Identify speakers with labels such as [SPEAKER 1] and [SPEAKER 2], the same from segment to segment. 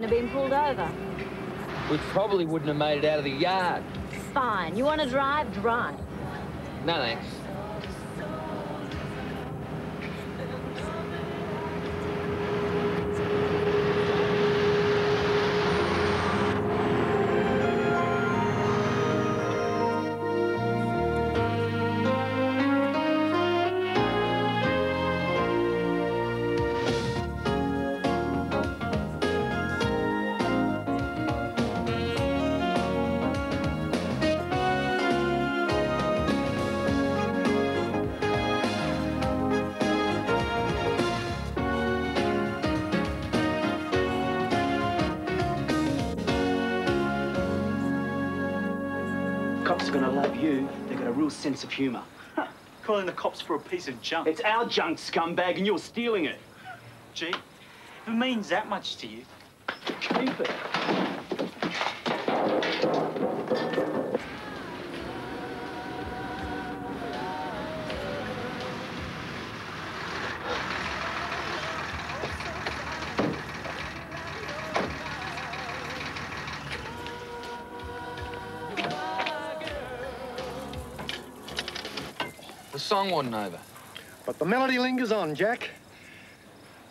[SPEAKER 1] Have been pulled over.
[SPEAKER 2] We probably wouldn't have made it out of the yard.
[SPEAKER 1] Fine. You want to drive? Drive.
[SPEAKER 2] No, thanks.
[SPEAKER 3] Cops are gonna love you. They've got a real sense of humour.
[SPEAKER 4] Huh. Calling the cops for a piece of junk.
[SPEAKER 3] It's our junk, scumbag, and you're stealing it.
[SPEAKER 4] Gee, if it means that much to you,
[SPEAKER 3] Keep it.
[SPEAKER 2] The song wasn't over.
[SPEAKER 5] But the melody lingers on, Jack.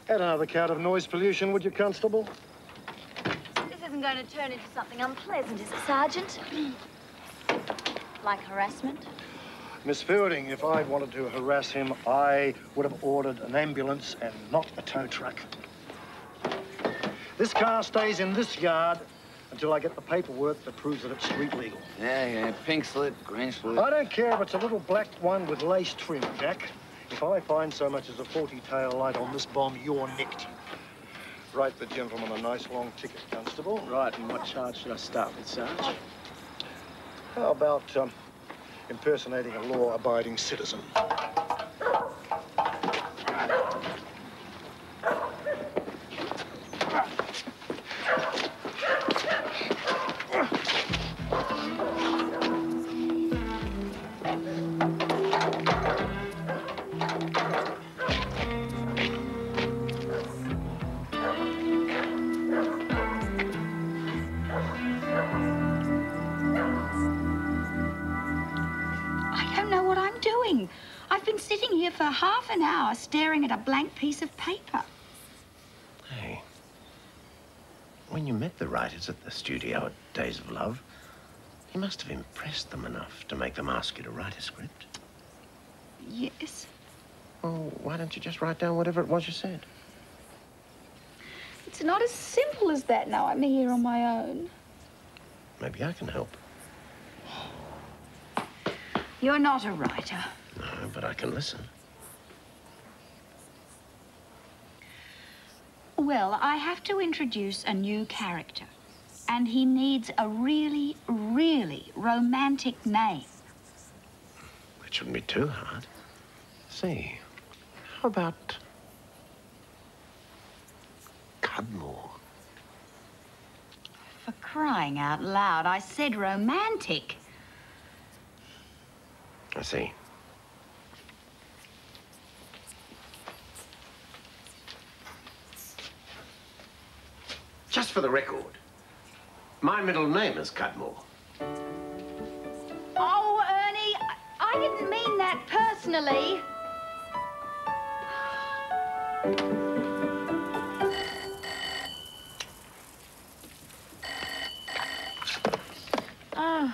[SPEAKER 5] Add another count of noise pollution, would you, Constable?
[SPEAKER 1] This isn't going to turn into something unpleasant, is it, Sergeant? Like harassment?
[SPEAKER 5] Miss Fielding, if I wanted to harass him, I would have ordered an ambulance and not a tow truck. This car stays in this yard until I get the paperwork that proves that it's street legal.
[SPEAKER 2] Yeah, pink slip, green slip.
[SPEAKER 5] I don't care if it's a little black one with lace trim, Jack. If I find so much as a 40 tail light on this bomb, you're nicked. Write the gentleman a nice long ticket, Constable.
[SPEAKER 3] Right, and what charge should I start with, Sarge?
[SPEAKER 5] How about impersonating a law-abiding citizen?
[SPEAKER 6] I've been sitting here for half an hour staring at a blank piece of paper.
[SPEAKER 7] Hey, when you met the writers at the studio at Days of Love, you must have impressed them enough to make them ask you to write a script.
[SPEAKER 6] Yes.
[SPEAKER 7] Well, why don't you just write down whatever it was you said?
[SPEAKER 6] It's not as simple as that now. I'm here on my own.
[SPEAKER 7] Maybe I can help.
[SPEAKER 6] You're not a writer.
[SPEAKER 7] No, but I can listen.
[SPEAKER 6] Well, I have to introduce a new character. And he needs a really, really romantic name.
[SPEAKER 7] It shouldn't be too hard. See, how about Cudmore?
[SPEAKER 6] For crying out loud, I said romantic.
[SPEAKER 7] I see. Just for the record, my middle name is Cudmore.
[SPEAKER 6] Oh, Ernie, I didn't mean that personally.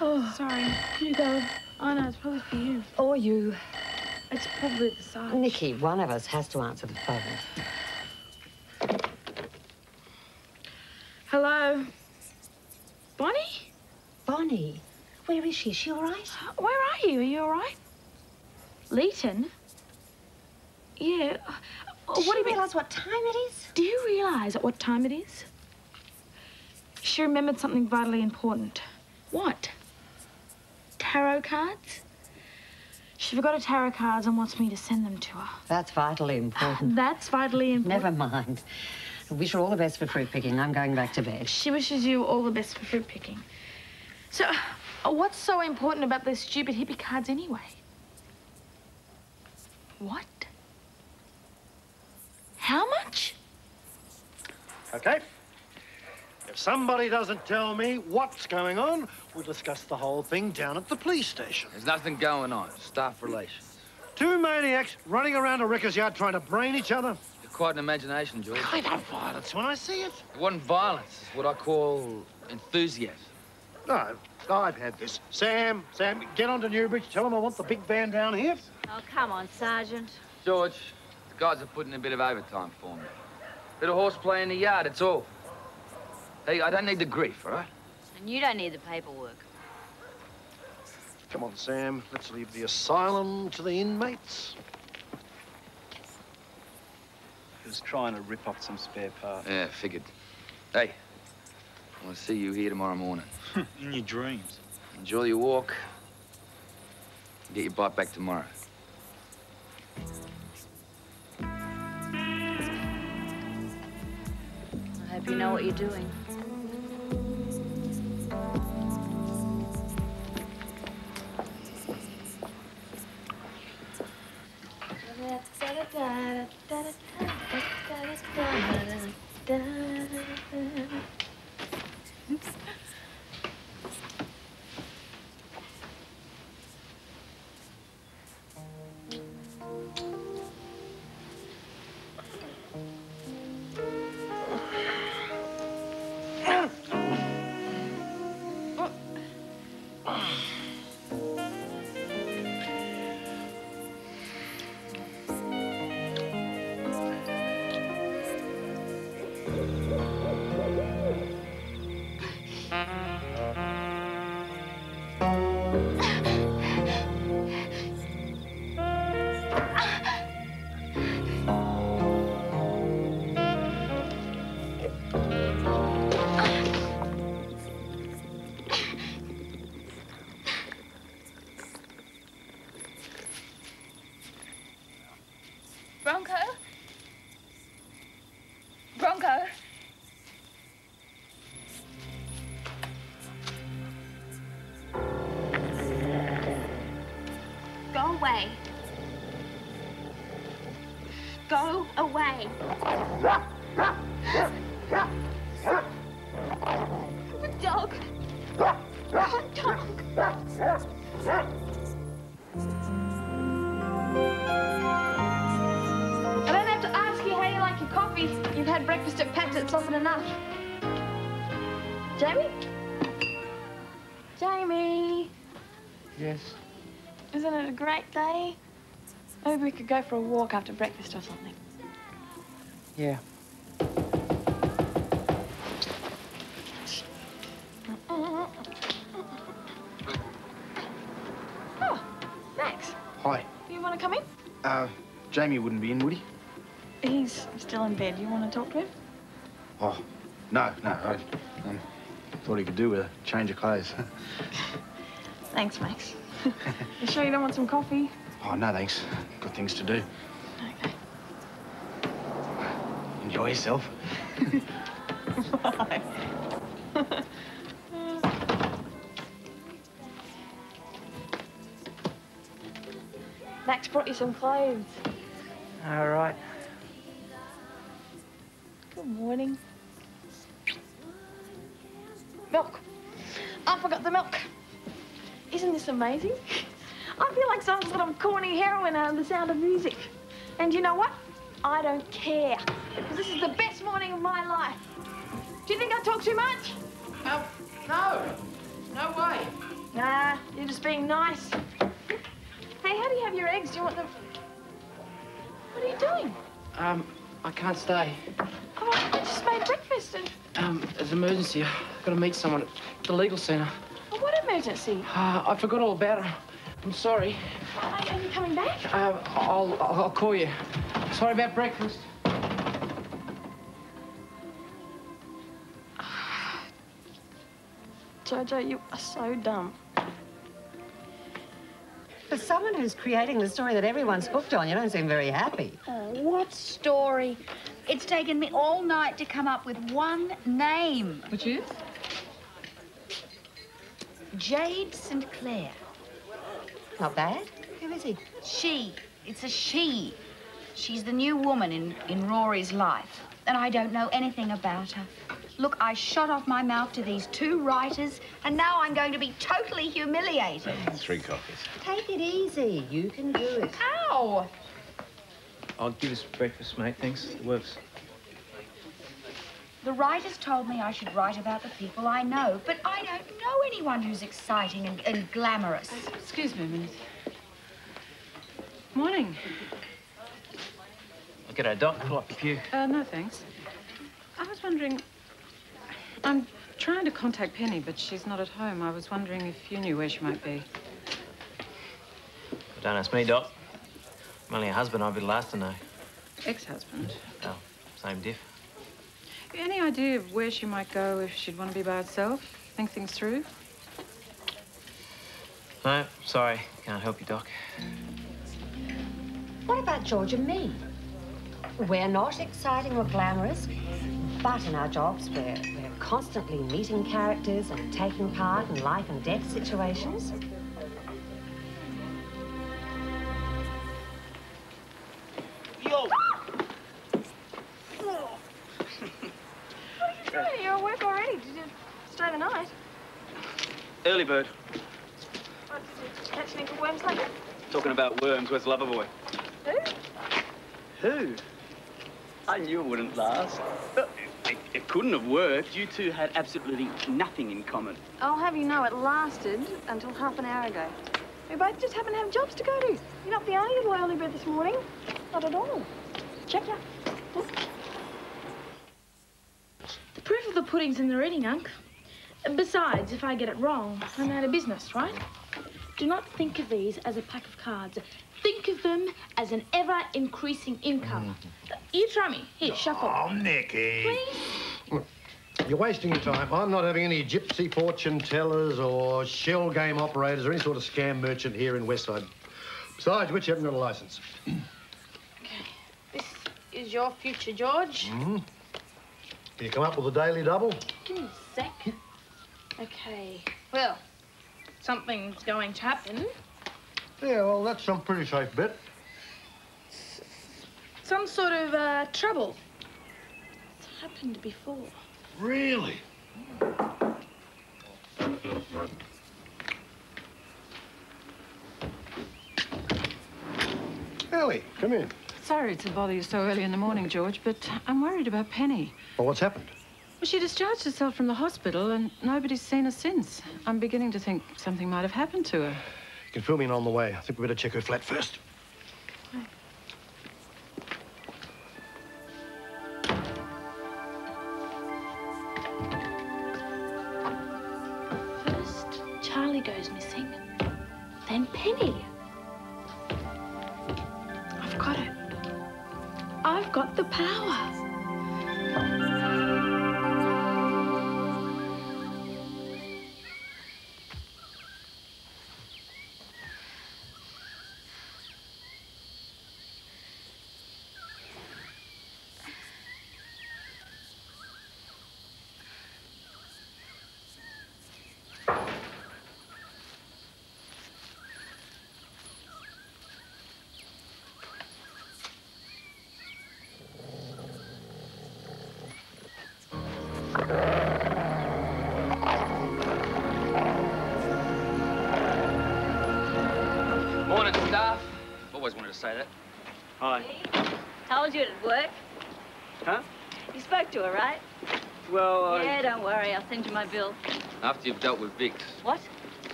[SPEAKER 8] Oh, sorry. You go. Oh, no, it's probably for you.
[SPEAKER 1] Or you.
[SPEAKER 8] It's probably the size.
[SPEAKER 1] Nicky, one of us has to answer the phone.
[SPEAKER 8] Hello? Bonnie?
[SPEAKER 1] Bonnie, where is she? Is she all right?
[SPEAKER 8] Where are you? Are you all right? Leighton? Yeah.
[SPEAKER 1] Does she realise what time it is?
[SPEAKER 8] Do you realise at what time it is? She remembered something vitally important. What? Tarot cards? She forgot her tarot cards and wants me to send them to her.
[SPEAKER 1] That's vitally important.
[SPEAKER 8] That's vitally important.
[SPEAKER 1] Never mind. I wish her all the best for fruit picking. I'm going back to bed.
[SPEAKER 8] She wishes you all the best for fruit picking. So, what's so important about those stupid hippie cards anyway? What? How much?
[SPEAKER 5] Okay. If somebody doesn't tell me what's going on, we'll discuss the whole thing down at the police station.
[SPEAKER 2] There's nothing going on. Staff relations.
[SPEAKER 5] Two maniacs running around a wrecker's yard trying to brain each other.
[SPEAKER 2] You're quite an imagination, George.
[SPEAKER 5] I know violence when I see it.
[SPEAKER 2] It wasn't violence. It's what I call enthusiasm.
[SPEAKER 5] No, I've had this. Sam, get on to Newbridge. Tell them I want the big van down here.
[SPEAKER 1] Oh, come on, Sergeant.
[SPEAKER 2] George, the guys are putting in a bit of overtime for me. Bit of horseplay in the yard, it's all. Hey, I don't need the grief, all right?
[SPEAKER 1] And you don't need the paperwork.
[SPEAKER 5] Come on, Sam. Let's leave the asylum to the inmates.
[SPEAKER 3] He was trying to rip off some spare parts.
[SPEAKER 2] Yeah, figured. Hey, I want to see you here tomorrow morning.
[SPEAKER 4] In your dreams.
[SPEAKER 2] Enjoy your walk. Get your bike back tomorrow.
[SPEAKER 1] I hope you know what you're doing.
[SPEAKER 8] Bronco. Go away. Go away. Dog. Dog. I don't have to ask you how you like your coffee. You've had breakfast at Patchett's often enough. Jamie? Jamie?
[SPEAKER 3] Yes?
[SPEAKER 8] Isn't it a great day? Maybe we could go for a walk after breakfast or something.
[SPEAKER 3] Yeah.
[SPEAKER 8] Oh, Max.
[SPEAKER 3] Hi.
[SPEAKER 8] You want to come in?
[SPEAKER 3] Jamie wouldn't be in, would he?
[SPEAKER 8] He's still in bed. You want to talk to him?
[SPEAKER 3] Oh, no. I thought he could do with a change of clothes.
[SPEAKER 8] Thanks, Max. You sure you don't want some coffee?
[SPEAKER 3] Oh, no, thanks. Got things to do.
[SPEAKER 8] Okay.
[SPEAKER 3] Enjoy yourself.
[SPEAKER 8] Bye. Max brought you some clothes.
[SPEAKER 3] All right.
[SPEAKER 8] Good morning. Milk. I forgot the milk. Isn't this amazing? I feel like someone's got a corny heroine out of The Sound of Music. And you know what? I don't care. Because this is the best morning of my life. Do you think I talk too much?
[SPEAKER 2] No. No way.
[SPEAKER 8] Nah, you're just being nice. Hey, how do you have your eggs? Do you want them... What are you doing?
[SPEAKER 9] I can't stay.
[SPEAKER 8] Oh, I just made breakfast and...
[SPEAKER 9] There's an emergency. I've got to meet someone at the legal centre.
[SPEAKER 8] Oh, what emergency?
[SPEAKER 9] I forgot all about it. I'm sorry.
[SPEAKER 8] Are you coming back?
[SPEAKER 9] I'll call you. Sorry about breakfast.
[SPEAKER 8] Jojo, you are so dumb.
[SPEAKER 10] For someone who's creating the story that everyone's hooked on, you don't seem very happy.
[SPEAKER 6] Oh, what story? It's taken me all night to come up with one name.
[SPEAKER 10] Which is?
[SPEAKER 6] Jade St. Clair.
[SPEAKER 10] Not bad. Who is he?
[SPEAKER 6] She. It's a she. She's the new woman in Rory's life. And I don't know anything about her. Look, I shot off my mouth to these 2 writers, and now I'm going to be totally humiliated.
[SPEAKER 7] 3 coffees.
[SPEAKER 10] Take it easy. You can do it.
[SPEAKER 6] Ow!
[SPEAKER 9] I'll give us breakfast, mate. Thanks. It works.
[SPEAKER 6] The writers told me I should write about the people I know, but I don't know anyone who's exciting and glamorous.
[SPEAKER 11] Excuse me a minute. Morning.
[SPEAKER 9] G'day, Doc. Pull up the pew.
[SPEAKER 11] No, thanks. I was wondering... I'm trying to contact Penny, but she's not at home. I was wondering if you knew where she might be.
[SPEAKER 9] Don't ask me, Doc. I'm only a husband. I'll be the last to know.
[SPEAKER 11] Ex-husband?
[SPEAKER 9] Well, same diff.
[SPEAKER 11] Any idea of where she might go if she'd want to be by herself? Think things through?
[SPEAKER 9] No, sorry. Can't help you, Doc.
[SPEAKER 10] What about George and me? We're not exciting or glamorous, but in our jobs, we're constantly meeting characters and taking part in life and death situations.
[SPEAKER 4] Yo!
[SPEAKER 8] What are you doing? You're at work already. Did you stay the night?
[SPEAKER 4] Early bird.
[SPEAKER 8] What, did you catch any good worms lately?
[SPEAKER 4] Talking about worms, where's Loverboy?
[SPEAKER 8] Who?
[SPEAKER 4] Who? I knew it wouldn't last. It couldn't have worked. You two had absolutely nothing in common.
[SPEAKER 8] I'll have you know it lasted until half an hour ago. We both just happen to have jobs to go to. You're not the only little early bird this morning. Not at all. Check it out. The proof of the pudding's in the eating, Unc. Besides, if I get it wrong, I'm out of business, right? Do not think of these as a pack of cards. Think of them as an ever-increasing income. You try me. Here, shuffle.
[SPEAKER 5] Oh, Nicky.
[SPEAKER 8] Please?
[SPEAKER 5] You're wasting your time. I'm not having any gypsy fortune tellers or shell game operators or any sort of scam merchant here in Westside. Besides which, you haven't got a licence.
[SPEAKER 8] Okay. This is your future, George.
[SPEAKER 5] Mm-hmm. Can you come up with a daily double?
[SPEAKER 8] Give me a sec. Okay. Well, something's going to happen.
[SPEAKER 5] Yeah, well, that's some pretty safe bet.
[SPEAKER 8] Some sort of trouble. It's happened before.
[SPEAKER 5] Really? Ellie, come in.
[SPEAKER 11] Sorry to bother you so early in the morning, George, but I'm worried about Penny.
[SPEAKER 5] Well, what's happened?
[SPEAKER 11] Well, she discharged herself from the hospital and nobody's seen her since. I'm beginning to think something might have happened to her.
[SPEAKER 5] You can fill me in on the way. I think we better check her flat first.
[SPEAKER 8] Right. First, Charlie goes missing. Then Penny. I've got it. I've got the power.
[SPEAKER 2] Morning, staff. Always wanted to say that.
[SPEAKER 4] Hi.
[SPEAKER 1] Told you it'd work.
[SPEAKER 4] Huh?
[SPEAKER 1] You spoke to her, right?
[SPEAKER 4] Well,
[SPEAKER 1] Yeah, don't worry. I'll send you my bill.
[SPEAKER 2] After you've dealt with Vicks.
[SPEAKER 1] What?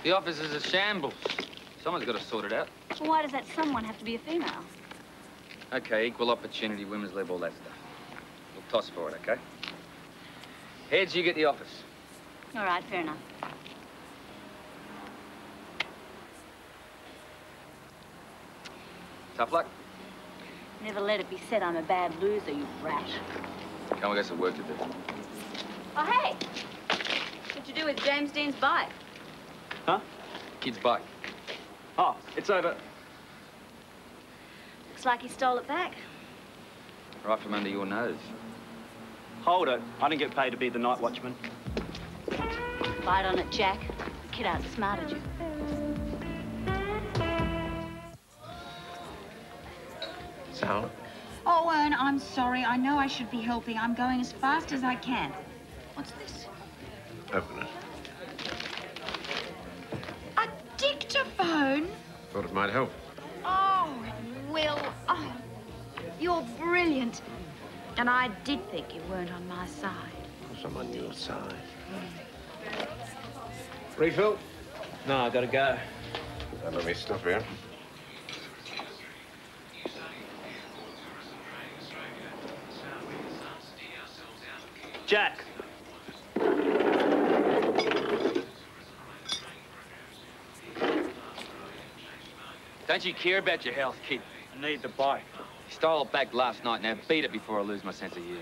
[SPEAKER 2] The office is a shambles. Someone's got to sort it out.
[SPEAKER 1] Well, why does that someone have to be a female?
[SPEAKER 2] Okay, equal opportunity, women's lib, all that stuff. We'll toss for it, okay? Heads, you get the office.
[SPEAKER 1] All right, fair enough.
[SPEAKER 2] Tough luck.
[SPEAKER 1] Never let it be said I'm a bad loser, you rat.
[SPEAKER 2] Come, we got some work to do.
[SPEAKER 1] Oh, hey! What'd you do with James Dean's bike?
[SPEAKER 4] Huh?
[SPEAKER 2] Kid's bike.
[SPEAKER 4] Oh, it's over.
[SPEAKER 1] Looks like he stole it back.
[SPEAKER 2] Right from under your nose.
[SPEAKER 4] Hold it. I didn't get paid to be the night watchman.
[SPEAKER 1] Fight on it, Jack. The kid outsmarted you.
[SPEAKER 7] Sal?
[SPEAKER 6] Oh, Ern, I'm sorry. I know I should be helping. I'm going as fast as I can.
[SPEAKER 7] Open it.
[SPEAKER 6] A dictaphone?
[SPEAKER 7] Thought it might help.
[SPEAKER 6] Oh, Will. Oh, you're brilliant. And I did think you weren't on my side.
[SPEAKER 7] Of course I'm on your side.
[SPEAKER 9] Refill? No, I gotta go.
[SPEAKER 7] Let me stop here.
[SPEAKER 4] Jack.
[SPEAKER 2] Don't you care about your health, kid?
[SPEAKER 4] I need the bike.
[SPEAKER 2] You stole it back last night. Now beat it before I lose my sense of hearing.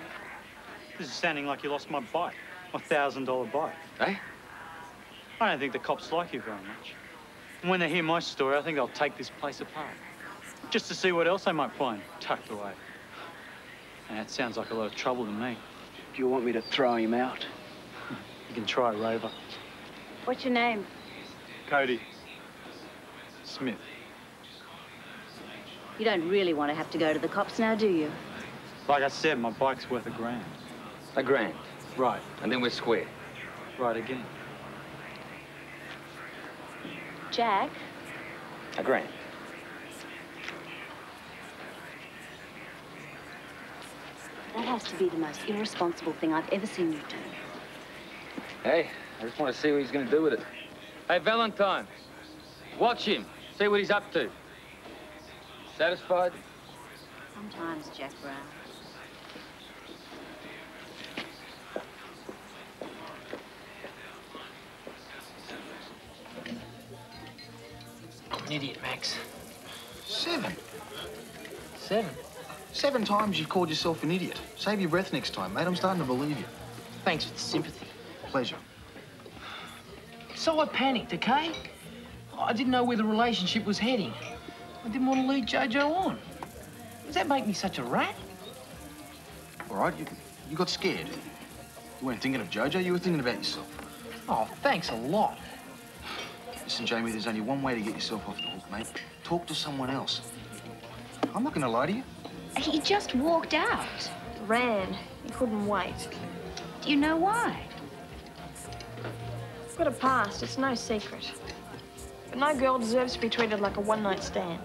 [SPEAKER 4] This is sounding like you lost my bike. My $1,000 bike.
[SPEAKER 2] Eh?
[SPEAKER 4] I don't think the cops like you very much. And when they hear my story, I think they'll take this place apart. Just to see what else they might find tucked away. And that sounds like a lot of trouble to me.
[SPEAKER 9] Do you want me to throw him out?
[SPEAKER 4] You can try, Rover.
[SPEAKER 1] What's your name?
[SPEAKER 4] Cody. Smith.
[SPEAKER 1] You don't really want to have to go to the cops now, do you?
[SPEAKER 4] Like I said, my bike's worth $1,000.
[SPEAKER 2] $1,000.
[SPEAKER 4] Right.
[SPEAKER 2] And then we're square.
[SPEAKER 4] Right again.
[SPEAKER 1] Jack?
[SPEAKER 2] $1,000.
[SPEAKER 1] That has to be the most irresponsible thing I've ever seen you do.
[SPEAKER 2] Hey, I just want to see what he's going to do with it. Hey, Valentine, watch him. See what he's up to. Satisfied?
[SPEAKER 1] Sometimes, Jack Brown.
[SPEAKER 9] I'm an idiot, Max.
[SPEAKER 3] 7.
[SPEAKER 9] 7?
[SPEAKER 3] 7 times you've called yourself an idiot. Save your breath next time, mate. I'm starting to believe you.
[SPEAKER 9] Thanks for the sympathy.
[SPEAKER 3] Pleasure.
[SPEAKER 9] So I panicked, okay? I didn't know where the relationship was heading. I didn't want to lead Jojo on. Does that make me such a rat?
[SPEAKER 3] All right, you got scared. You weren't thinking of Jojo, you were thinking about yourself.
[SPEAKER 9] Oh, thanks a lot.
[SPEAKER 3] Listen, Jamie, there's only one way to get yourself off the hook, mate. Talk to someone else. I'm not going to lie to you.
[SPEAKER 6] He just walked out.
[SPEAKER 8] Ran. He couldn't wait.
[SPEAKER 6] Do you know why?
[SPEAKER 8] I've got a past. It's no secret. But no girl deserves to be treated like a one-night stand.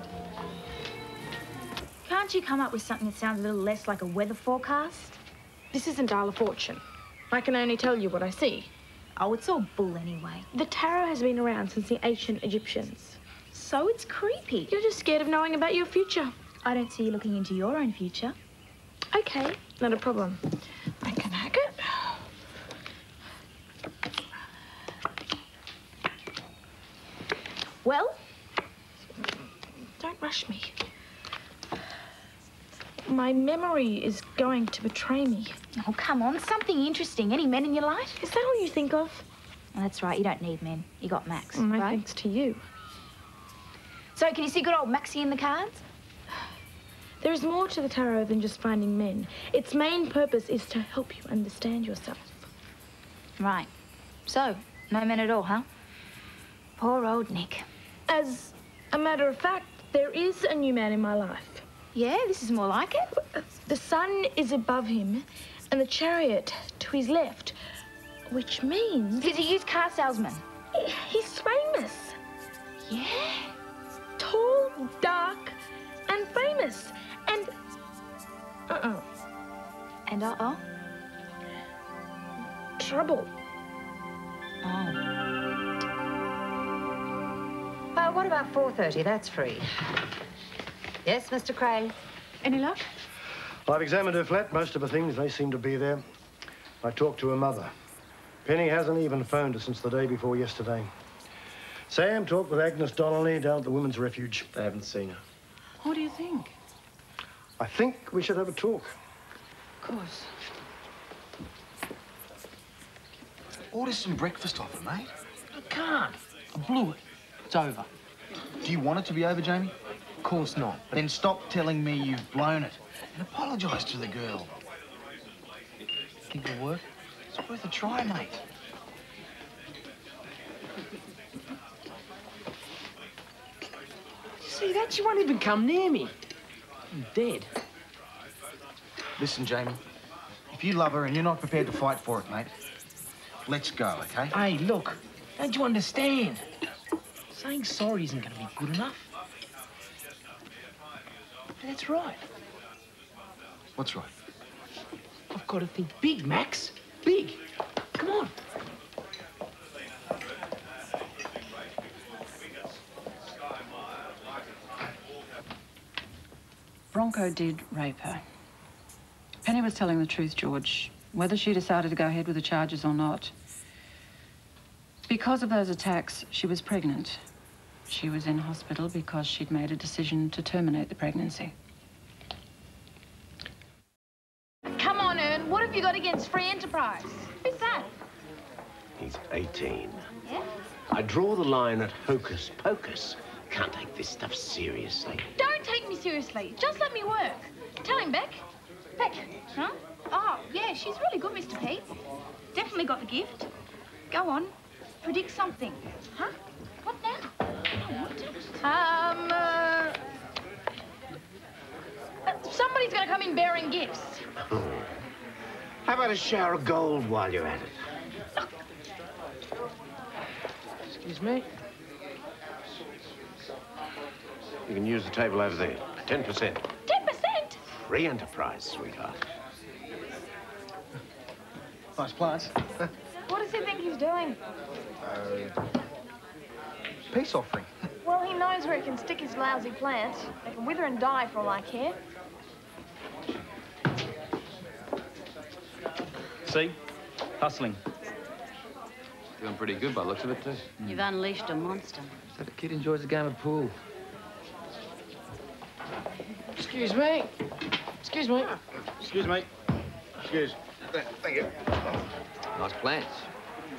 [SPEAKER 6] Can't you come up with something that sounds a little less like a weather forecast?
[SPEAKER 8] This isn't Dial of Fortune. I can only tell you what I see.
[SPEAKER 6] Oh, it's all bull anyway.
[SPEAKER 8] The tarot has been around since the ancient Egyptians.
[SPEAKER 6] So it's creepy.
[SPEAKER 8] You're just scared of knowing about your future.
[SPEAKER 6] I don't see you looking into your own future.
[SPEAKER 8] Okay, not a problem. I can hack it. Well, don't rush me. My memory is going to betray me.
[SPEAKER 6] Oh, come on, something interesting. Any men in your life?
[SPEAKER 8] Is that all you think of?
[SPEAKER 6] Oh, that's right, you don't need men. You got Max,
[SPEAKER 8] My
[SPEAKER 6] right?
[SPEAKER 8] thanks to you.
[SPEAKER 6] So, can you see good old Maxie in the cards?
[SPEAKER 8] There is more to the tarot than just finding men. Its main purpose is to help you understand yourself.
[SPEAKER 6] Right. So, no men at all, huh? Poor old Nick.
[SPEAKER 8] As a matter of fact, there is a new man in my life.
[SPEAKER 6] Yeah, this is more like it.
[SPEAKER 8] The sun is above him and the chariot to his left, which means...
[SPEAKER 6] He's a used car salesman.
[SPEAKER 8] He's famous.
[SPEAKER 6] Yeah?
[SPEAKER 8] Tall, dark, and famous. And...
[SPEAKER 6] And
[SPEAKER 8] trouble.
[SPEAKER 6] Oh.
[SPEAKER 10] What about 4:30? That's free. Yes, Mr. Crane?
[SPEAKER 11] Any luck?
[SPEAKER 5] I've examined her flat. Most of the things, they seem to be there. I talked to her mother. Penny hasn't even phoned her since the day before yesterday. Sam talked with Agnes Donnelly down at the Women's Refuge.
[SPEAKER 9] They haven't seen her.
[SPEAKER 11] What do you think?
[SPEAKER 5] I think we should have a talk.
[SPEAKER 11] Of course.
[SPEAKER 3] Order some breakfast off her, mate.
[SPEAKER 9] I can't. I blew it. It's over.
[SPEAKER 3] Do you want it to be over, Jamie?
[SPEAKER 9] Of course not.
[SPEAKER 3] Then stop telling me you've blown it and apologise to the girl.
[SPEAKER 9] Think it'll work?
[SPEAKER 3] It's worth a try, mate.
[SPEAKER 9] See that? She won't even come near me. I'm dead.
[SPEAKER 3] Listen, Jamie, if you love her and you're not prepared to fight for it, mate, let's go, okay?
[SPEAKER 9] Hey, look, don't you understand? Saying sorry isn't going to be good enough. That's right.
[SPEAKER 3] What's right?
[SPEAKER 9] I've got to think big, Max. Big. Come on.
[SPEAKER 11] Bronco did rape her. Penny was telling the truth, George. Whether she decided to go ahead with the charges or not. Because of those attacks, she was pregnant. She was in hospital because she'd made a decision to terminate the pregnancy.
[SPEAKER 8] Come on, Ern. What have you got against free enterprise? Who's that?
[SPEAKER 7] He's 18.
[SPEAKER 8] Yeah?
[SPEAKER 7] I draw the line at hocus pocus. Can't take this stuff seriously.
[SPEAKER 8] Don't take me seriously. Just let me work. Tell him, Beck. Beck. Huh? Oh, yeah, she's really good, Mr. Pete. Definitely got the gift. Go on. Predict something. Huh? What now? Somebody's gonna come in bearing gifts.
[SPEAKER 7] Oh. How about a shower of gold while you're at it?
[SPEAKER 9] Excuse me?
[SPEAKER 7] You can use the table over there. 10%.
[SPEAKER 8] 10%?
[SPEAKER 7] Free enterprise, sweetheart.
[SPEAKER 3] Nice plants.
[SPEAKER 8] What does he think he's doing?
[SPEAKER 3] Peace offering.
[SPEAKER 8] Well, he knows where he can stick his lousy plants. They can wither and die for all I care.
[SPEAKER 4] See? Hustling.
[SPEAKER 2] Doing pretty good by the looks of it, too.
[SPEAKER 10] You've unleashed a monster.
[SPEAKER 2] So the kid enjoys a game of pool.
[SPEAKER 9] Excuse me. Excuse me.
[SPEAKER 3] Excuse me. Excuse. Thank you.
[SPEAKER 2] Nice plants.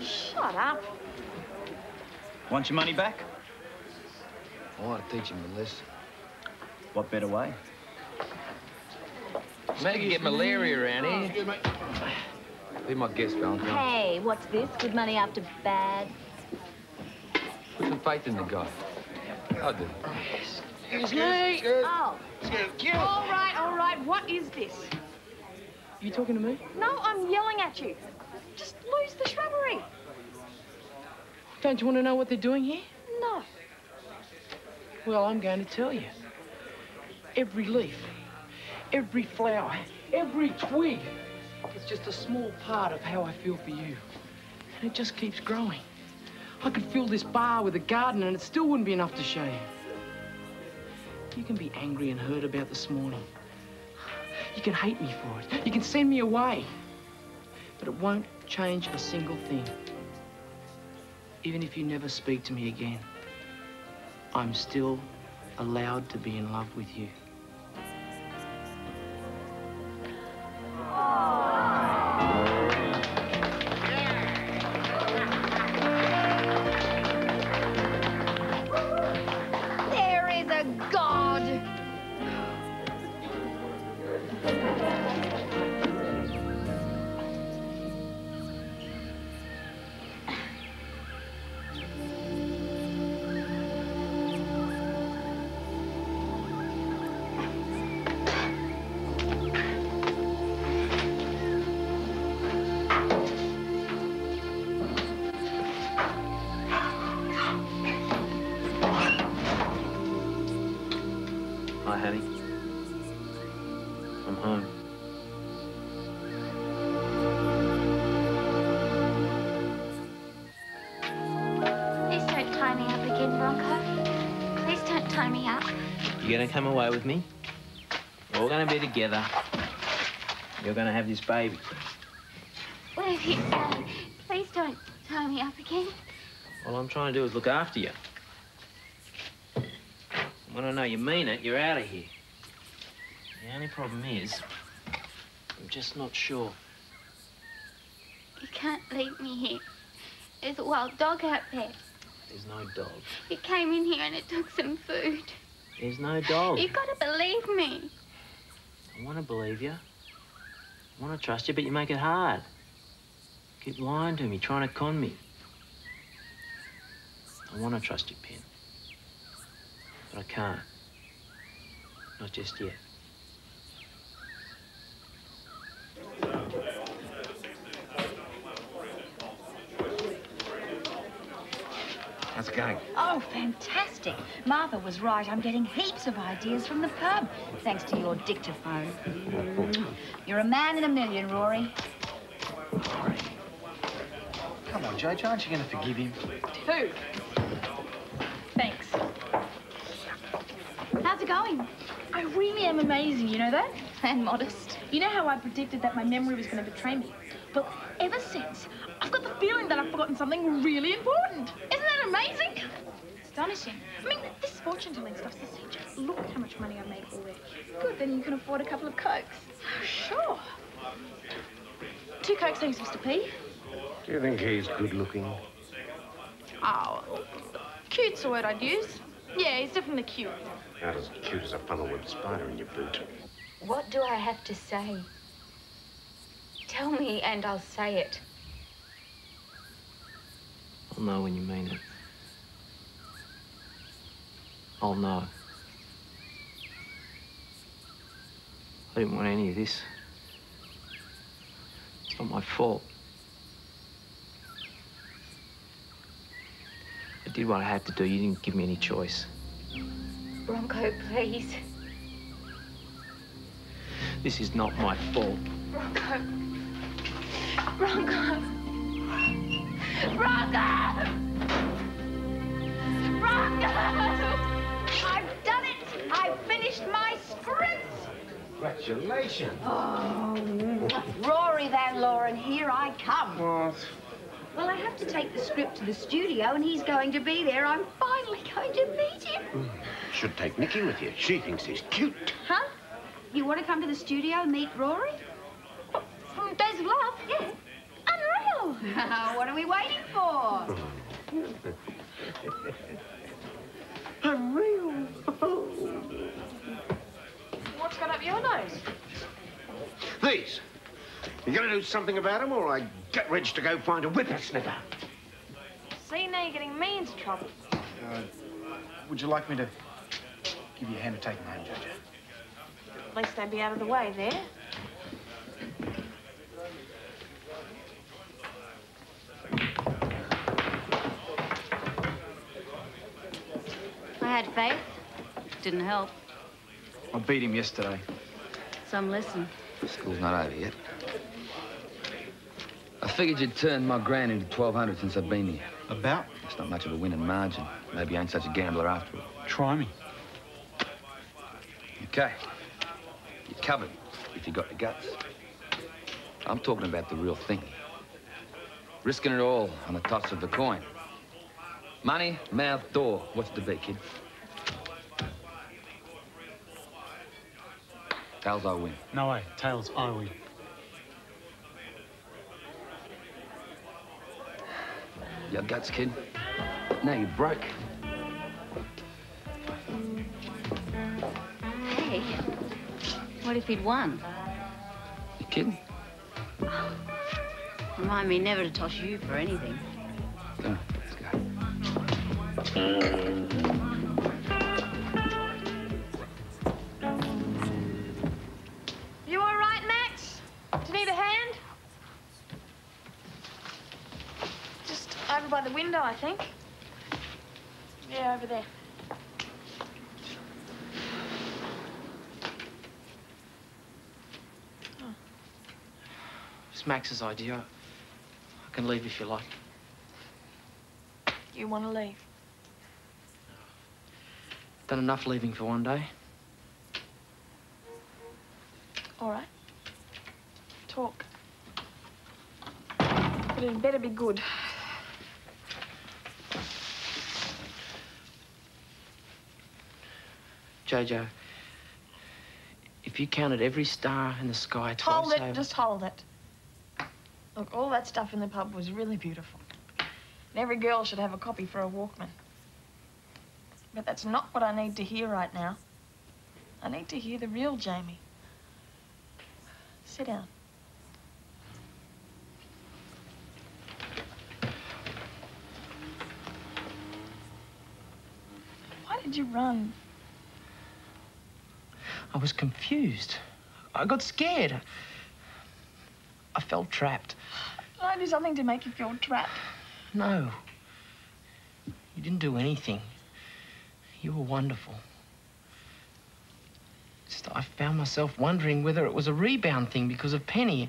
[SPEAKER 8] Shut up.
[SPEAKER 4] Want your money back?
[SPEAKER 2] I want to teach him a lesson.
[SPEAKER 4] What better way?
[SPEAKER 2] Maybe get malaria around here.
[SPEAKER 3] Excuse me.
[SPEAKER 2] Be my guest, Valentine.
[SPEAKER 1] Hey, what's this? Good money after bad?
[SPEAKER 2] Put some faith in the guy. I do.
[SPEAKER 9] Excuse me.
[SPEAKER 8] Oh. All right. What is this?
[SPEAKER 9] You talking to me?
[SPEAKER 8] No, I'm yelling at you. Just lose the shrubbery.
[SPEAKER 9] Don't you want to know what they're doing here?
[SPEAKER 8] No.
[SPEAKER 9] Well, I'm going to tell you. Every leaf, every flower, every twig, it's just a small part of how I feel for you. And it just keeps growing. I could fill this bar with a garden and it still wouldn't be enough to show you. You can be angry and hurt about this morning. You can hate me for it. You can send me away. But it won't change a single thing. Even if you never speak to me again, I'm still allowed to be in love with you.
[SPEAKER 8] There is a God.
[SPEAKER 2] Hi, honey. I'm home.
[SPEAKER 1] Please don't tie me up again, Bronco. Please don't tie me up.
[SPEAKER 12] You're gonna come away with me? We're all gonna be together. You're gonna have this baby.
[SPEAKER 1] Whatever you say, please don't tie me up again.
[SPEAKER 12] All I'm trying to do is look after you. When I know you mean it, you're out of here. The only problem is, I'm just not sure.
[SPEAKER 1] You can't leave me here. There's a wild dog out there.
[SPEAKER 12] There's no dog.
[SPEAKER 1] It came in here and it took some food.
[SPEAKER 12] There's no dog.
[SPEAKER 1] You've got to believe me.
[SPEAKER 12] I want to believe you. I want to trust you, but you make it hard. Keep lying to me, trying to con me. I want to trust you, Pen. But I can't. Not just yet.
[SPEAKER 7] How's it going?
[SPEAKER 6] Oh, fantastic. Martha was right. I'm getting heaps of ideas from the pub, thanks to your dictaphone. You're a man in a million, Rory.
[SPEAKER 3] Come on, Judge, aren't you going to forgive him?
[SPEAKER 8] Who? Thanks. How's it going? I really am amazing, you know that?
[SPEAKER 6] And modest.
[SPEAKER 8] You know how I predicted that my memory was going to betray me? Well, ever since, I've got the feeling that I've forgotten something really important. Isn't that amazing? Astonishing. I mean, this fortune-telling stuff's essential. Look how much money I make already. Good, then you can afford a couple of Cokes. Sure. 2 Cokes, thanks, Mr. P.
[SPEAKER 7] Do you think he's good-looking?
[SPEAKER 8] Oh, cute's the word I'd use. Yeah, he's definitely cute.
[SPEAKER 7] Not as cute as a funnel-web spider in your boot.
[SPEAKER 6] What do I have to say? Tell me and I'll say it.
[SPEAKER 12] I'll know when you mean it. I'll know. I didn't want any of this. It's not my fault. I did what I had to do. You didn't give me any choice.
[SPEAKER 6] Bronco, please.
[SPEAKER 12] This is not my fault.
[SPEAKER 8] Bronco. Bronco. Bronco! Bronco!
[SPEAKER 6] I've done it! I've finished my script!
[SPEAKER 7] Congratulations.
[SPEAKER 6] Oh, Rory Van Lauren, here I come.
[SPEAKER 7] What?
[SPEAKER 6] Well, I have to take the script to the studio and he's going to be there. I'm finally going to meet him.
[SPEAKER 7] Should take Nikki with you. She thinks he's cute.
[SPEAKER 6] Huh? You want to come to the studio and meet Rory?
[SPEAKER 8] From Days of Love?
[SPEAKER 6] Yeah.
[SPEAKER 8] Unreal!
[SPEAKER 6] What are we waiting for?
[SPEAKER 7] Unreal.
[SPEAKER 8] What's got up your nose?
[SPEAKER 7] These. You gonna do something about them, or I get ready to go find a whippersnapper?
[SPEAKER 8] See, now you're getting me into trouble.
[SPEAKER 3] Would you like me to give you a hand to take them home, Judge?
[SPEAKER 8] At least they'd be out of the way there.
[SPEAKER 1] I had faith. Didn't help.
[SPEAKER 3] I beat him yesterday.
[SPEAKER 1] Some lesson.
[SPEAKER 2] School's not over yet. I figured you'd turned my grand into 1,200 since I've been here.
[SPEAKER 3] About?
[SPEAKER 2] It's not much of a winning margin. Maybe you ain't such a gambler after all.
[SPEAKER 3] Try me.
[SPEAKER 2] Okay. You're covered, if you got the guts. I'm talking about the real thing. Risking it all on the toss of the coin. Money, mouth, door. What's the bet, kid? Tails, I win.
[SPEAKER 4] No way. Tails, I win.
[SPEAKER 2] Your guts, kid. Now you're broke.
[SPEAKER 1] Hey, what if he'd won?
[SPEAKER 2] You kidding?
[SPEAKER 1] Remind me never to toss you for anything.
[SPEAKER 2] Come on, let's go.
[SPEAKER 8] You all right, Max? Do you need a hand? Just over by the window, I think. Yeah, over there.
[SPEAKER 12] It's Max's idea. I can leave if you like.
[SPEAKER 8] You want to leave?
[SPEAKER 12] Done enough leaving for one day.
[SPEAKER 8] All right. Talk. But it better be good.
[SPEAKER 12] Jojo, if you counted every star in the sky twice
[SPEAKER 8] Hold it,
[SPEAKER 12] over...
[SPEAKER 8] just hold it. Look, all that stuff in the pub was really beautiful. And every girl should have a copy for a Walkman. But that's not what I need to hear right now. I need to hear the real Jamie. Sit down. Why did you run?
[SPEAKER 12] I was confused. I got scared. I felt trapped.
[SPEAKER 8] Did I do something to make you feel trapped?
[SPEAKER 12] No.
[SPEAKER 9] You didn't do anything. You were wonderful. Just, I found myself wondering whether it was a rebound thing because of Penny.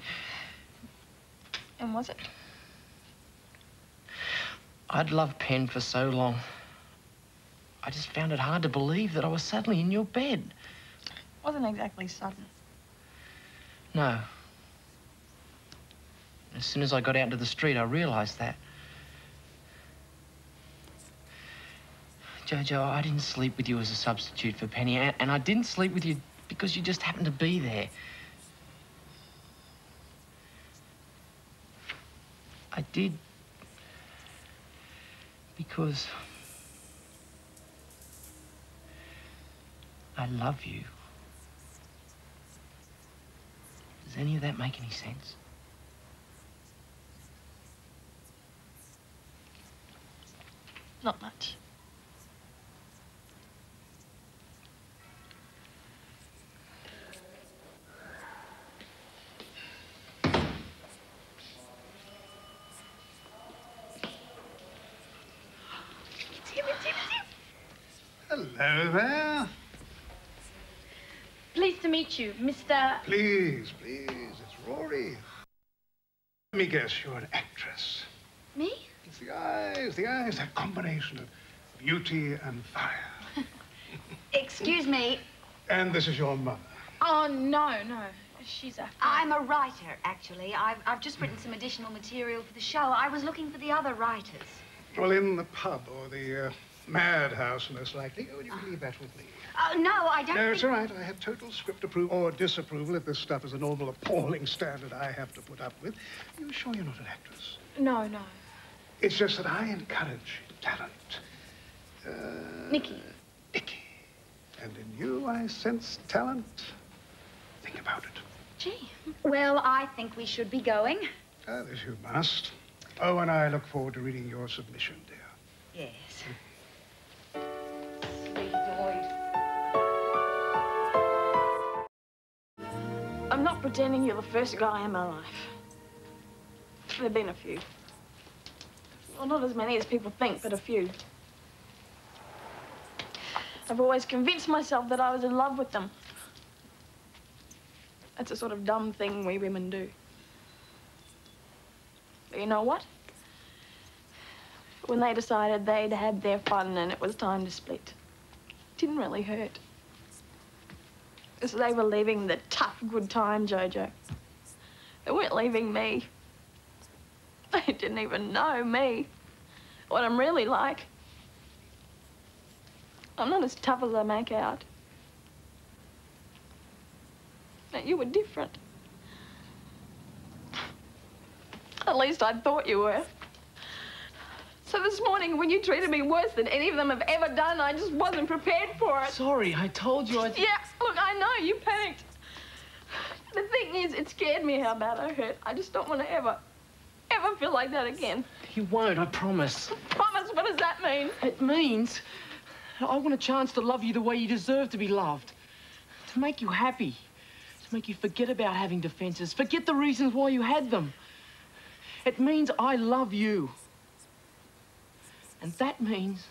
[SPEAKER 8] And was it?
[SPEAKER 9] I'd loved Pen for so long. I just found it hard to believe that I was suddenly in your bed.
[SPEAKER 8] Wasn't exactly sudden.
[SPEAKER 9] No. As soon as I got out into the street, I realized that. Jojo, I didn't sleep with you as a substitute for Penny, and I didn't sleep with you because you just happened to be there. I did because I love you. Does any of that make any sense?
[SPEAKER 8] Not much.
[SPEAKER 13] Hello there.
[SPEAKER 8] Pleased to meet you, Mr.
[SPEAKER 13] Please, please, it's Rory. Let me guess, you're an actress.
[SPEAKER 8] Me?
[SPEAKER 13] It's the eyes, that combination of beauty and fire.
[SPEAKER 1] Excuse me.
[SPEAKER 13] And this is your mother.
[SPEAKER 8] Oh, no. She's a...
[SPEAKER 1] I'm a writer, actually. I've just written some additional material for the show. I was looking for the other writers.
[SPEAKER 13] Well, in the pub or the madhouse, most likely. Oh, you can leave that with me.
[SPEAKER 1] No, I don't.
[SPEAKER 13] No, it's all right. I have total script approval or disapproval if this stuff is a normal, appalling standard I have to put up with. Are you sure you're not an actress?
[SPEAKER 8] No.
[SPEAKER 13] It's just that I encourage talent.
[SPEAKER 8] Nikki.
[SPEAKER 13] Nikki. And in you, I sense talent. Think about it.
[SPEAKER 1] Gee. Well, I think we should be going.
[SPEAKER 13] This you must. Oh, and I look forward to reading your submission, dear.
[SPEAKER 1] Yes.
[SPEAKER 8] I'm not pretending you're the first guy in my life. There have been a few. Well, not as many as people think, but a few. I've always convinced myself that I was in love with them. That's a sort of dumb thing we women do. But you know what? When they decided they'd had their fun and it was time to split, it didn't really hurt. Because they were leaving the tough, good time, Jojo. They weren't leaving me. They didn't even know me, what I'm really like. I'm not as tough as I make out. But you were different. At least I thought you were. So this morning, when you treated me worse than any of them have ever done, I just wasn't prepared for it.
[SPEAKER 9] Sorry, I told you I...
[SPEAKER 8] Yeah, look, I know, you panicked. The thing is, it scared me how bad I hurt. I just don't want to ever feel like that again.
[SPEAKER 9] You won't, I promise.
[SPEAKER 8] Promise? What does that mean?
[SPEAKER 9] It means I want a chance to love you the way you deserve to be loved. To make you happy. To make you forget about having defenses. Forget the reasons why you had them. It means I love you. And that means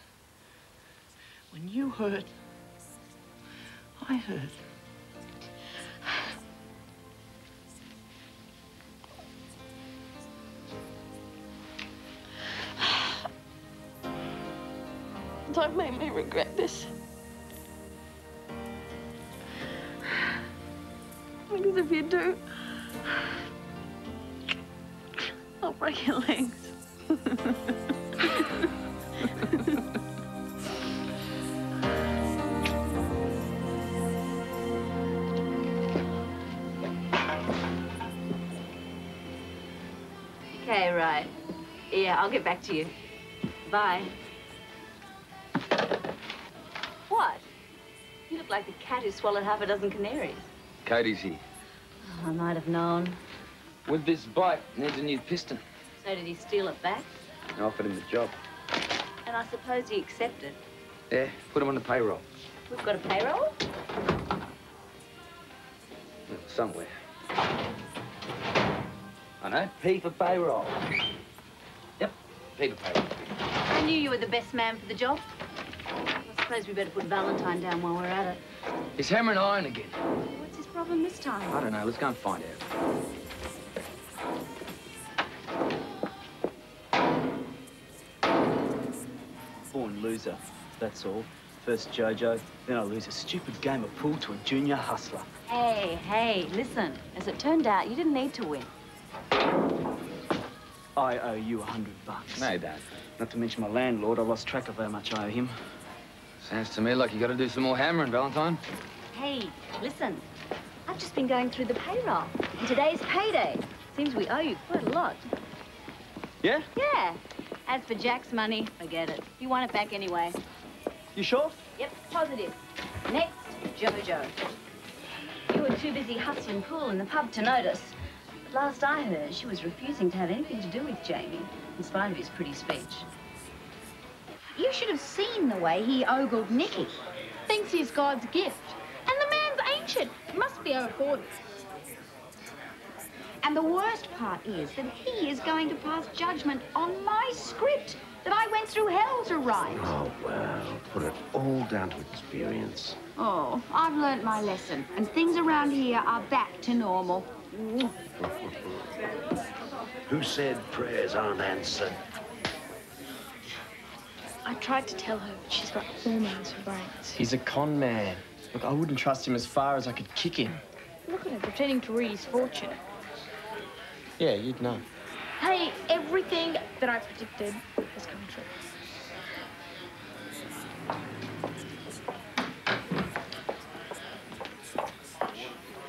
[SPEAKER 9] when you hurt, I hurt.
[SPEAKER 8] Don't make me regret this. Because if you do, I'll break your legs.
[SPEAKER 1] Okay, right. Yeah, I'll get back to you. Bye. What? You look like the cat who swallowed half a dozen canaries.
[SPEAKER 2] Katie's here.
[SPEAKER 1] Oh, I might have known.
[SPEAKER 2] With this bike, needs a new piston.
[SPEAKER 1] So did he steal it back?
[SPEAKER 2] I offered him the job.
[SPEAKER 1] And I suppose he accepted.
[SPEAKER 2] Yeah, put him on the payroll.
[SPEAKER 1] We've got a payroll?
[SPEAKER 2] Somewhere. I know, P for payroll. Yep, P for payroll.
[SPEAKER 1] I knew you were the best man for the job. I suppose we better put Valentine down while we're at it.
[SPEAKER 2] He's hammering iron again.
[SPEAKER 1] What's his problem this time?
[SPEAKER 2] I don't know. Let's go and find out.
[SPEAKER 14] Born loser, that's all. First JoJo, then I lose a stupid game of pool to a junior hustler.
[SPEAKER 1] Hey, listen. As it turned out, you didn't need to win.
[SPEAKER 14] I owe you $100.
[SPEAKER 2] No, Dad.
[SPEAKER 14] Not to mention my landlord. I lost track of how much I owe him.
[SPEAKER 2] Sounds to me like you got to do some more hammering, Valentine.
[SPEAKER 1] Hey, listen. I've just been going through the payroll. And today's payday. Seems we owe you quite a lot.
[SPEAKER 14] Yeah?
[SPEAKER 1] Yeah. As for Jack's money, forget it. You want it back anyway.
[SPEAKER 14] You sure?
[SPEAKER 1] Yep, positive. Next, Jojo. You were too busy hustling pool in the pub to notice. But last I heard, she was refusing to have anything to do with Jamie, in spite of his pretty speech.
[SPEAKER 6] You should have seen the way he ogled Nicky. Thinks he's God's gift. And the man's ancient. Must be over 40. And the worst part is that he is going to pass judgment on my script that I went through hell to write.
[SPEAKER 7] Oh, well, put it all down to experience.
[SPEAKER 6] Oh, I've learnt my lesson, and things around here are back to normal.
[SPEAKER 7] Who said prayers aren't answered?
[SPEAKER 8] I tried to tell her, but she's got hormones for brains.
[SPEAKER 12] He's a con man. Look, I wouldn't trust him as far as I could kick him.
[SPEAKER 8] Look at her pretending to read his fortune.
[SPEAKER 12] Yeah, you'd know.
[SPEAKER 8] Hey, everything that I predicted has come true.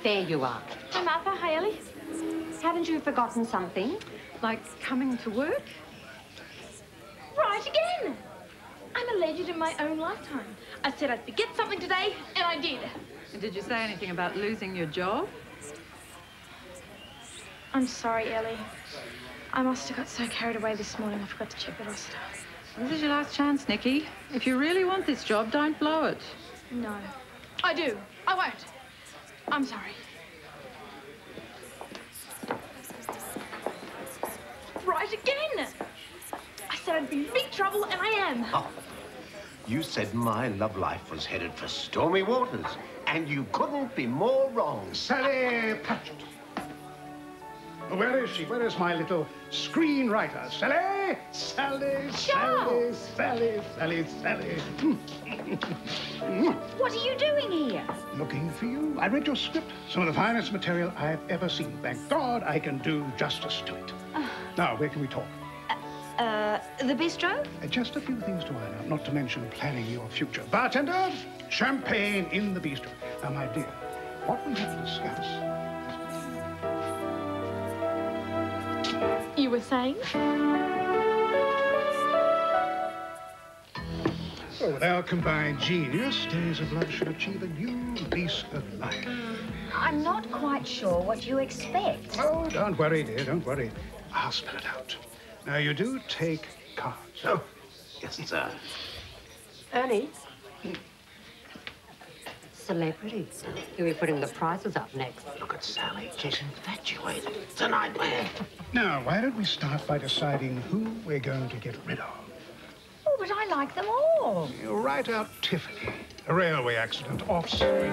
[SPEAKER 10] There you are.
[SPEAKER 6] Hi, Martha. Hi, Ellie.
[SPEAKER 10] Haven't you forgotten something?
[SPEAKER 11] Like coming to work?
[SPEAKER 8] Right again! I'm a legend in my own lifetime. I said I'd forget something today, and I did.
[SPEAKER 11] Did you say anything about losing your job?
[SPEAKER 8] I'm sorry, Ellie. I must have got so carried away this morning I forgot to check the roster.
[SPEAKER 11] This is your last chance, Nikki. If you really want this job, don't blow it.
[SPEAKER 8] No. I do. I won't. I'm sorry. Right again! I said I'd be in big trouble, and I am.
[SPEAKER 7] Oh, you said my love life was headed for stormy waters, and you couldn't be more wrong.
[SPEAKER 13] Sally Patchett. Where is she? Where is my little screenwriter? Sally! Sally, Sally, Sally, Sally, Sally.
[SPEAKER 6] What are you doing here?
[SPEAKER 13] Looking for you. I read your script. Some of the finest material I've ever seen. Thank God I can do justice to it. Now, where can we talk?
[SPEAKER 6] The bistro?
[SPEAKER 13] Just a few things to iron out, not to mention planning your future. Bartender, champagne in the bistro. Now, my dear, what we have to discuss...
[SPEAKER 8] You were saying?
[SPEAKER 13] So, with our combined genius, Days of Love should achieve a new lease of life.
[SPEAKER 6] I'm not quite sure what you expect.
[SPEAKER 13] Oh, don't worry, dear, don't worry. I'll spell it out. Now, you do take cards.
[SPEAKER 7] Oh, yes, sir.
[SPEAKER 10] Ernie? Celebrities. Who are we putting the prices up next?
[SPEAKER 7] Look at Sally. She's infatuated. It's a nightmare.
[SPEAKER 13] Now, why don't we start by deciding who we're going to get rid of?
[SPEAKER 6] Oh, but I like them all.
[SPEAKER 13] You write out Tiffany. A railway accident off-screen.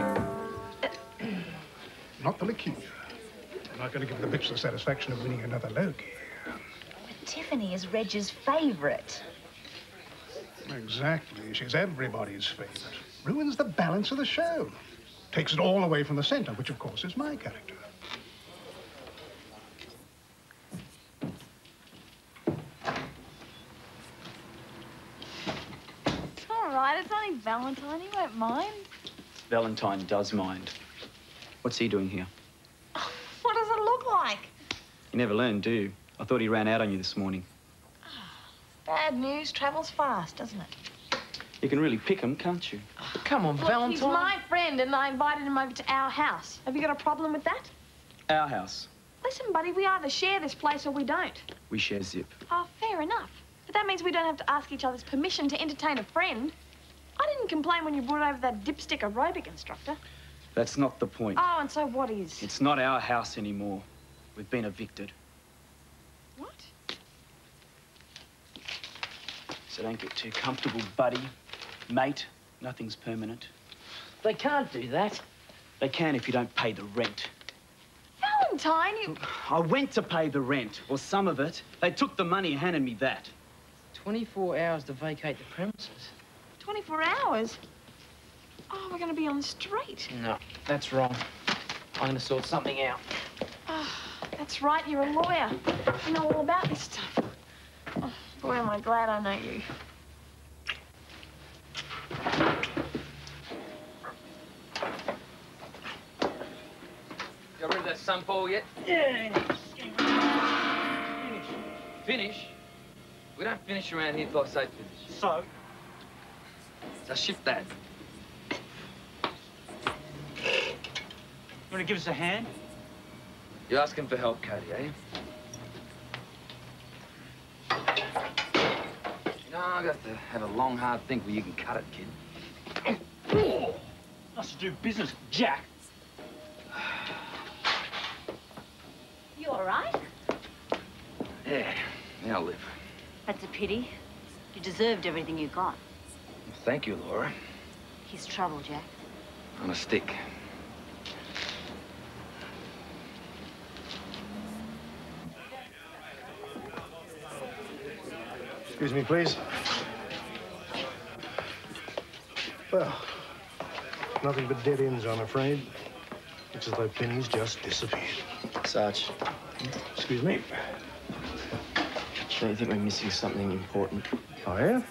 [SPEAKER 13] Not the leukemia. I'm not going to give the bitch the satisfaction of winning another Logie.
[SPEAKER 6] Tiffany is Reg's favourite.
[SPEAKER 13] Exactly. She's everybody's favourite. Ruins the balance of the show. Takes it all away from the centre, which, of course, is my character.
[SPEAKER 1] It's all right. It's only Valentine. He won't mind.
[SPEAKER 14] Valentine does mind. What's he doing here?
[SPEAKER 1] What does it look like?
[SPEAKER 14] You never learn, do you? I thought he ran out on you this morning.
[SPEAKER 1] Bad news travels fast, doesn't it?
[SPEAKER 14] You can really pick him, can't you?
[SPEAKER 12] Come on,
[SPEAKER 1] Look,
[SPEAKER 12] Valentine.
[SPEAKER 1] he's my friend, and I invited him over to our house. Have you got a problem with that?
[SPEAKER 14] Our house.
[SPEAKER 1] Listen, buddy, we either share this place or we don't.
[SPEAKER 14] We share Zip.
[SPEAKER 1] Oh, fair enough. But that means we don't have to ask each other's permission to entertain a friend. I didn't complain when you brought over that dipstick aerobic instructor.
[SPEAKER 14] That's not the point.
[SPEAKER 1] Oh, and so what is?
[SPEAKER 14] It's not our house anymore. We've been evicted.
[SPEAKER 1] What?
[SPEAKER 14] so don't get too comfortable, buddy. Mate, nothing's permanent.
[SPEAKER 9] They can't do that.
[SPEAKER 14] They can if you don't pay the rent.
[SPEAKER 6] Valentine, you...
[SPEAKER 14] I went to pay the rent, or some of it. They took the money and handed me that.
[SPEAKER 9] 24 hours to vacate the premises.
[SPEAKER 8] 24 hours? Oh, we're going to be on the street.
[SPEAKER 9] No, that's wrong. I'm going to sort something out.
[SPEAKER 8] Oh, that's right, you're a lawyer. You know all about this stuff. Oh, boy, am I glad I know you.
[SPEAKER 2] Got rid of that sunpole yet?
[SPEAKER 9] Yeah.
[SPEAKER 2] Finish? We don't finish around here till I say finish.
[SPEAKER 4] So?
[SPEAKER 2] So shift that.
[SPEAKER 4] You want to give us a hand?
[SPEAKER 2] You're asking for help, Cody, are you? You know, I got to have a long, hard think where you can cut it, kid.
[SPEAKER 4] Us to do business, Jack.
[SPEAKER 1] You all right?
[SPEAKER 2] Yeah, I'll live.
[SPEAKER 1] That's a pity. You deserved everything you got.
[SPEAKER 2] Well, thank you, Laura.
[SPEAKER 1] He's trouble, Jack.
[SPEAKER 2] On a stick.
[SPEAKER 5] Excuse me, please. Well, nothing but dead ends, I'm afraid. It's as though Penny's just disappeared.
[SPEAKER 9] Sarge.
[SPEAKER 5] Excuse me.
[SPEAKER 9] Don't you think we're missing something important?
[SPEAKER 5] Oh, yeah?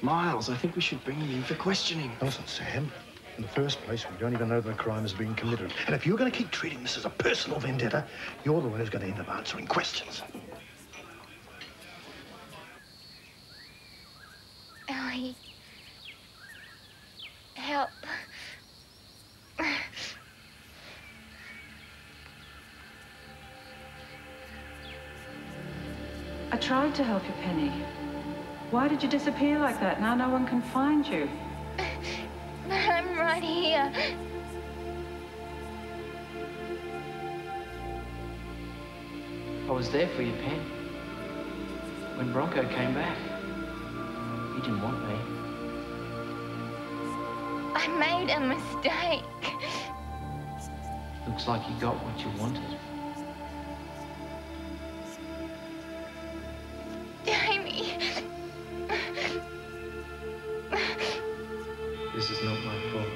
[SPEAKER 9] Miles, I think we should bring him in for questioning.
[SPEAKER 5] Listen, Sam. In the first place, we don't even know that a crime has been committed. And if you're going to keep treating this as a personal vendetta, you're the one who's going to end up answering questions.
[SPEAKER 15] Ellie. Help.
[SPEAKER 11] I tried to help you, Penny. Why did you disappear like that? Now no one can find you.
[SPEAKER 15] But I'm right here.
[SPEAKER 9] I was there for you, Pen. When Bronco came back. You didn't want me.
[SPEAKER 15] I made a mistake.
[SPEAKER 9] Looks like you got what you wanted.
[SPEAKER 15] Jamie.
[SPEAKER 9] This is not my fault.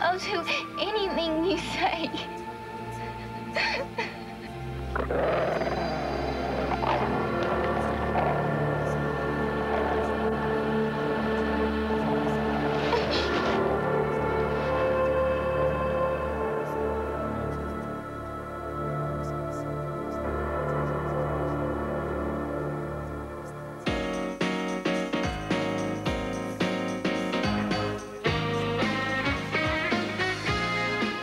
[SPEAKER 15] I'll do anything you say.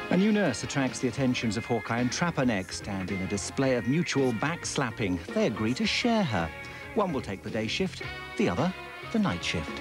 [SPEAKER 16] A new nurse attracts the attentions of Hawkeye and Trapper next, and in a display of mutual backslapping, they agree to share her. One will take the day shift, the other the night shift.